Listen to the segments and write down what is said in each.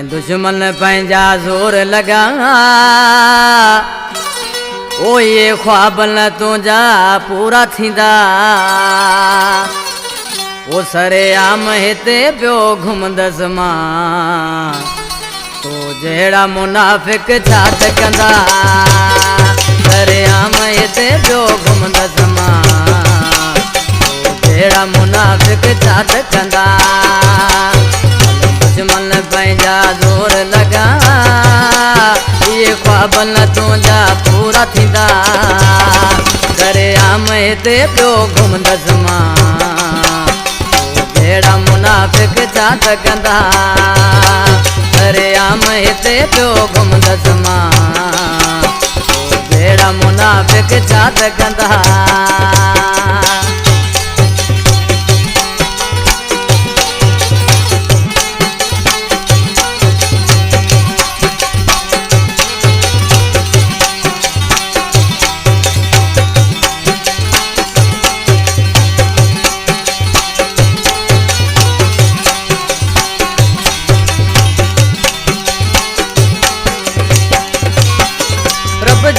दुश्मन पंहिंजा ज़ोर लगा ओ ये ख्वाब न तुंहिंजा पूरा थींदा ओ सरे आम हिते पियो घुमंदसि मां तो जहिड़ा मुनाफ़िक छा त कंदा सरे आम हिते पियो घुमंदसि मां तो जहिड़ा मुनाफ़िक छा त कंदा दुश्मन पंहिंजा ज़ोर लगा ये ख्वाब न तुंहिंजा पूरा थींदा करे आम हिते पियो घुमंदसि मां जहिड़ा मुनाफ़िक छा त कंदा करे आम हिते पियो घुमंदसि मां जहिड़ा मुनाफ़िक छा त कंदा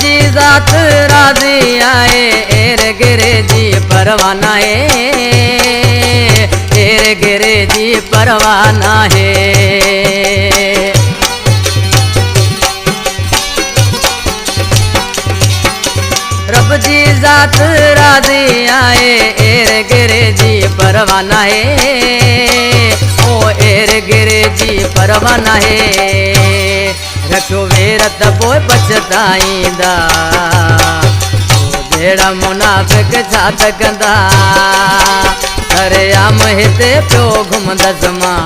जी ज़ात राज़ी आए एर गिरे जी परवाना है एर गिरे जी परवाना है रब जी ज़ात राज़ी आए एर गिरे जी परवाना है ओ एर गिरे जी परवाना है रखो वेरत पोइ पछताईंदा जहिड़ा मुनाफ़िक छा त कंदा करे आम हिते पियो घुमंदसि मां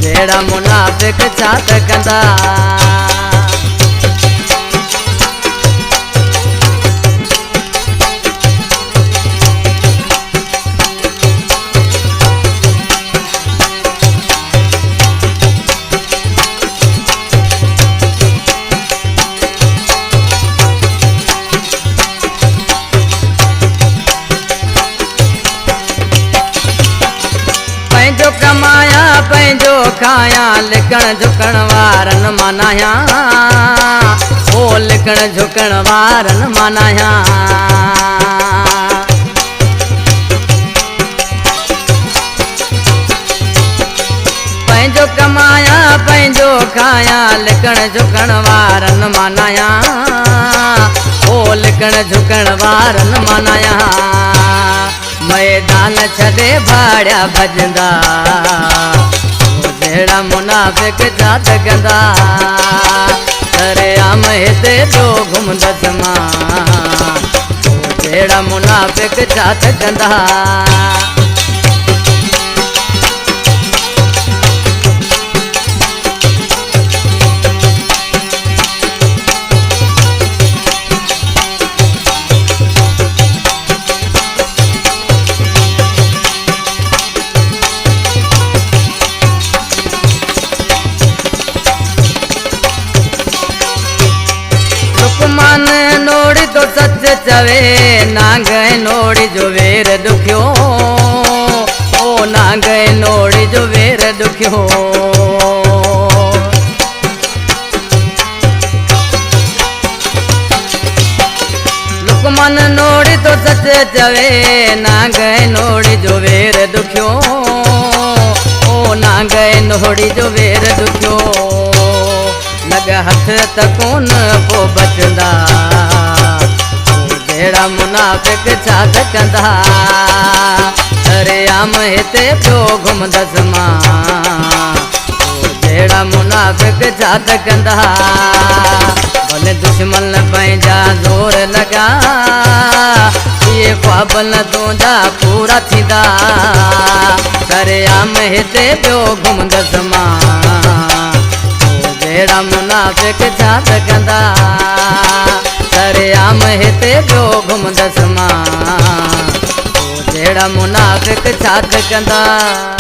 जहिड़ा मुनाफ़िक छा त कंदा पंहिंजो कमाया पंहिंजो खाया लिकण झुकण वारनि मानाया ओ लिकण झुकण वारनि मानाया पंहिंजो कमाया पंहिंजो खाया लिकण झुकण वारनि मानाया ओ लिकण झुकण वारनि मानाया मैदान छॾे भाड़िया भॼंदा जहिड़ा मुनाफ़िक छा त कंदा करे आम हिते पियो घुमंदसि मां जहिड़ा मुनाफ़िक छा त कंदा मन नोड़ी तो सच चवे नांग नोड़ी जो वेर दुखियो ओ नांग नोड़ी जो वेर दुखियो लुकमन नोड़ी तो सच चवे नांग नोड़ी जो वेर दुखियो ओ नांग नोड़ी जो वेर दुखियो लग हथ त कोन पो बचंदा जहिड़ा मुनाफ़िक छा त कंदा अरे आम हिते पियो घुमंदसि मां जहिड़ा मुनाफ़िक छा त कंदा भले दुश्मन पंहिंजा ज़ोर लगा ये ख्वाब न तुंहिंजा पूरा थींदा अरे आम हिते पियो घुमंदसि मां जहिड़ा मुनाफ़िक छा त कंदा सरे आम हिते पियो घुमंदसि मां जहिड़ा मुनाफ़िक छा त कंदा।